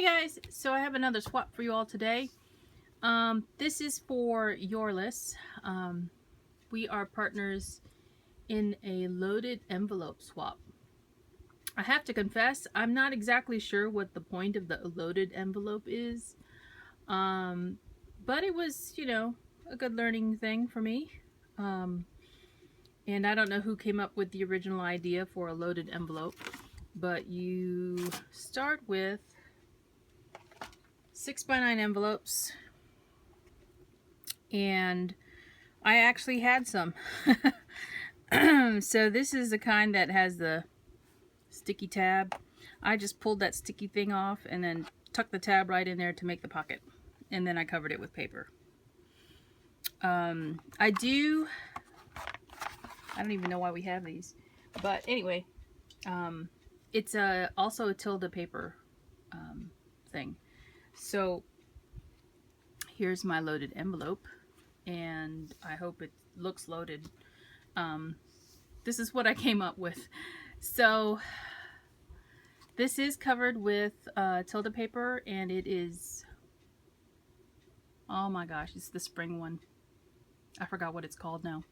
Hey guys, so I have another swap for you all today. This is for Yorlis. We are partners in a loaded envelope swap. I have to confess, I'm not exactly sure what the point of the loaded envelope is, but it was, a good learning thing for me. And I don't know who came up with the original idea for a loaded envelope, but you start with 6x9 envelopes, and I actually had some. So this is the kind that has the sticky tab. I just pulled that sticky thing off and then tucked the tab right in there to make the pocket, and then I covered it with paper. I don't even know why we have these, but anyway, it's also a Tilda paper thing. So here's my loaded envelope, and I hope it looks loaded. This is what I came up with. So this is covered with Tilda paper, and it is, oh my gosh, it's the spring one. I forgot what it's called now.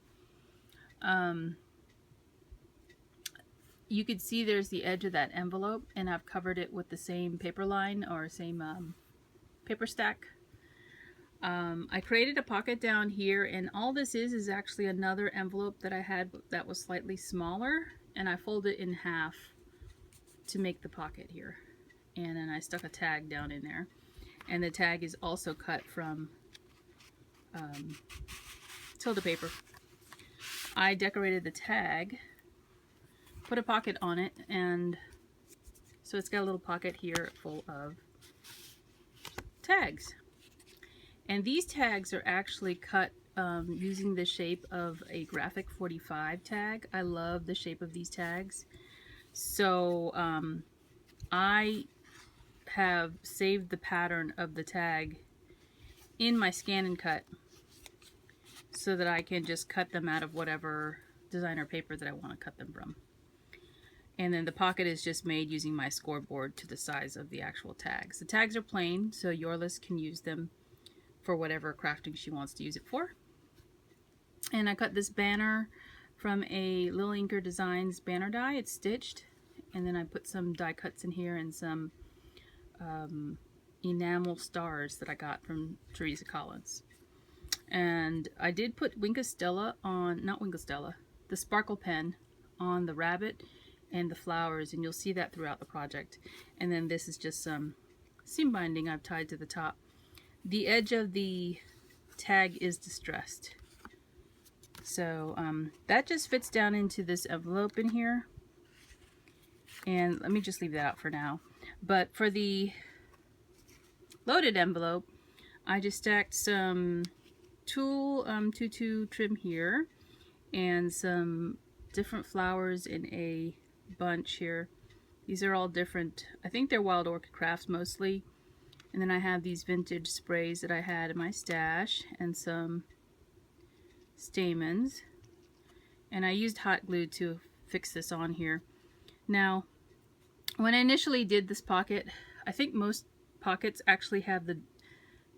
You could see there's the edge of that envelope, and I've covered it with the same paper line or same paper stack. I created a pocket down here, and all this is actually another envelope that I had that was slightly smaller, and I folded it in half to make the pocket here. And then I stuck a tag down in there, and the tag is also cut from Tilda paper. I decorated the tag, put a pocket on it, and so it's got a little pocket here full of tags. And these tags are actually cut using the shape of a graphic 45 tag. I love the shape of these tags. So I have saved the pattern of the tag in my scan and cut so that I can just cut them out of whatever designer paper that I want to cut them from. And then the pocket is just made using my scoreboard to the size of the actual tags. The tags are plain, so Yorlis can use them for whatever crafting she wants to use it for. And I cut this banner from a Lil Inker Designs banner die. It's stitched, and then I put some die cuts in here and some enamel stars that I got from Teresa Collins. And I did put Winkostella on, not Winkostella, the sparkle pen on the rabbit and the flowers, and you'll see that throughout the project. And then this is just some seam binding I've tied to the top. The edge of the tag is distressed, so that just fits down into this envelope in here, and let me just leave that out for now. But for the loaded envelope, I just stacked some tulle tutu trim here and some different flowers in a bunch here. These are all different. I think they're Wild Orchid Crafts mostly. And then I have these vintage sprays that I had in my stash and some stamens. And I used hot glue to fix this on here. Now, when I initially did this pocket, I think most pockets actually have the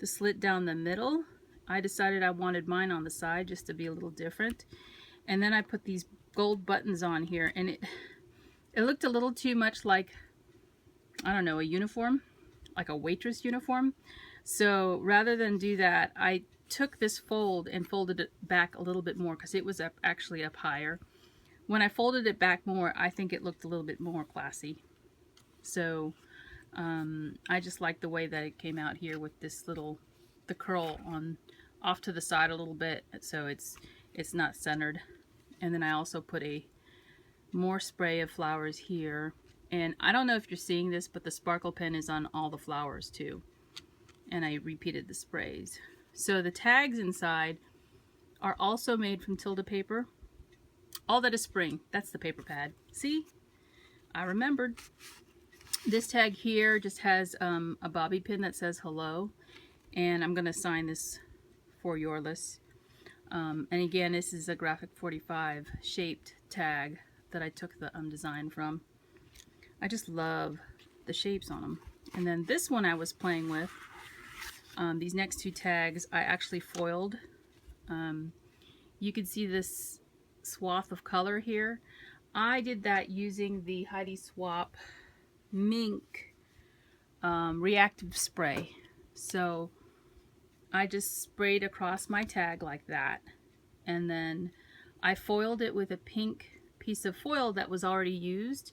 slit down the middle. I decided I wanted mine on the side just to be a little different. And then I put these gold buttons on here, and it looked a little too much like, I don't know, a uniform. Like a waitress uniform. So rather than do that, I took this fold and folded it back a little bit more because it was actually up higher. When I folded it back more, I think it looked a little bit more classy. So I just like the way that it came out here with this little, the curl on off to the side a little bit, so it's not centered. And then I also put a more spray of flowers here. And I don't know if you're seeing this, but the sparkle pen is on all the flowers too. And I repeated the sprays. So the tags inside are also made from Tilda paper. All that is spring. That's the paper pad. See? I remembered. This tag here just has a bobby pin that says hello. And I'm going to sign this for Yorlis. And again, this is a graphic 45 shaped tag that I took the design from. I just love the shapes on them. And then this one I was playing with, these next two tags, I actually foiled. You can see this swath of color here. I did that using the Heidi Swap Mink reactive spray. So I just sprayed across my tag like that, and then I foiled it with a pink piece of foil that was already used.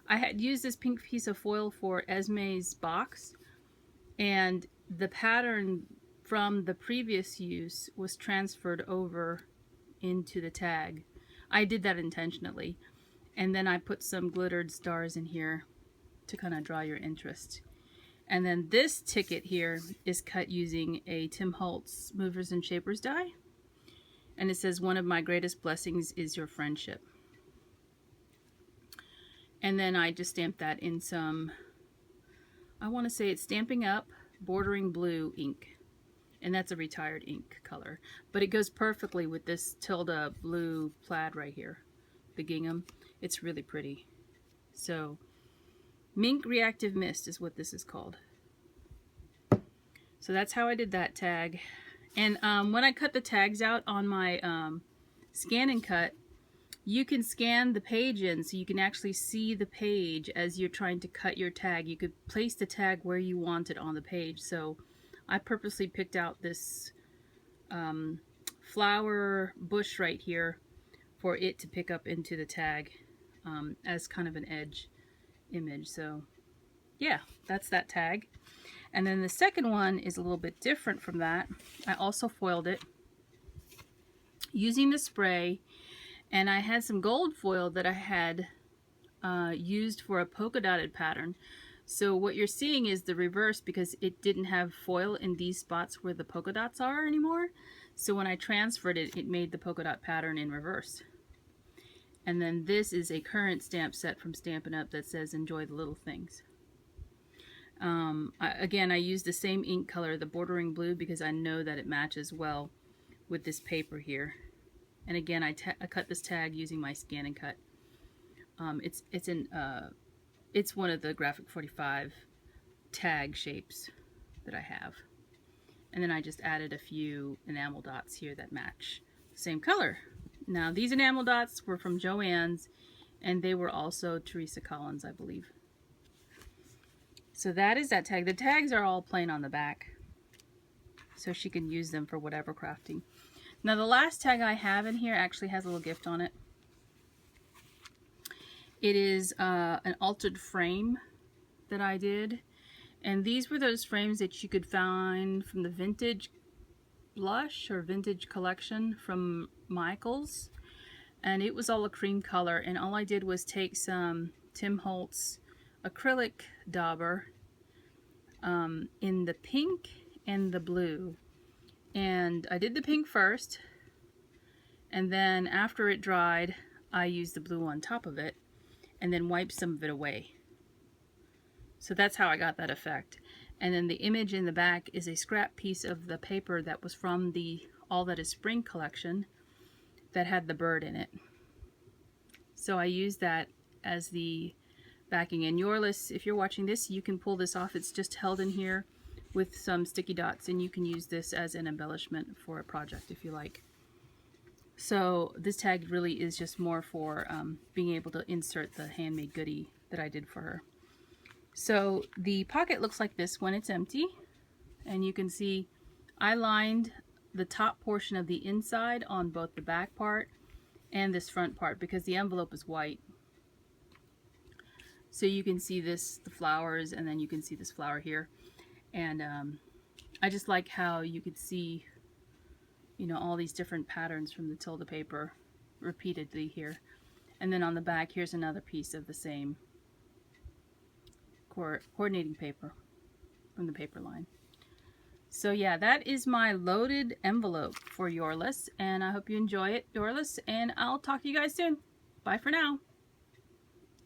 I had used this pink piece of foil for Esme's box, and the pattern from the previous use was transferred over into the tag. I did that intentionally, and then I put some glittered stars in here to kind of draw your interest. And then this ticket here is cut using a Tim Holtz Movers and Shapers die. And it says, "One of my greatest blessings is your friendship." And then I just stamped that in some, I want to say it's Stampin' Up! Bordering Blue ink. And that's a retired ink color. But it goes perfectly with this Tilda blue plaid right here. The gingham. It's really pretty. So, Mink Reactive Mist is what this is called. So that's how I did that tag. And when I cut the tags out on my scan and cut, you can scan the page in so you can actually see the page as you're trying to cut your tag. You could place the tag where you want it on the page. So I purposely picked out this flower bush right here for it to pick up into the tag as kind of an edge image. So yeah, that's that tag. And then the second one is a little bit different from that. I also foiled it using the spray, and I had some gold foil that I had used for a polka dotted pattern. So what you're seeing is the reverse because it didn't have foil in these spots where the polka dots are anymore. So when I transferred it, it made the polka dot pattern in reverse. And then this is a current stamp set from Stampin' Up! That says, "Enjoy the little things." Again, I used the same ink color, the Bordering Blue, because I know that it matches well with this paper here. And again, I cut this tag using my scan and cut. It's one of the Graphic 45 tag shapes that I have. And then I just added a few enamel dots here that match the same color. Now, these enamel dots were from Joann's, and they were also Teresa Collins, I believe. So that is that tag. The tags are all plain on the back, so she can use them for whatever crafting. Now the last tag I have in here actually has a little gift on it. It is an altered frame that I did, and these were those frames that you could find from the Vintage Blush or Vintage Collection from Michaels, and it was all a cream color, and all I did was take some Tim Holtz acrylic dauber in the pink and the blue, and I did the pink first, and then after it dried I used the blue on top of it and then wiped some of it away. So that's how I got that effect. And then the image in the back is a scrap piece of the paper that was from the All That Is Spring collection that had the bird in it. So I used that as the backing. And Yorlis, if you're watching this, you can pull this off. It's just held in here with some sticky dots, and you can use this as an embellishment for a project if you like. So this tag really is just more for being able to insert the handmade goodie that I did for her. So the pocket looks like this when it's empty, and you can see I lined the top portion of the inside on both the back part and this front part because the envelope is white. So you can see this, the flowers, and then you can see this flower here. And I just like how you could see, you know, all these different patterns from the Tilda paper repeatedly here. And then on the back, here's another piece of the same coordinating paper from the paper line. So yeah, that is my loaded envelope for Yorlis, and I hope you enjoy it, Yorlis, and I'll talk to you guys soon. Bye for now.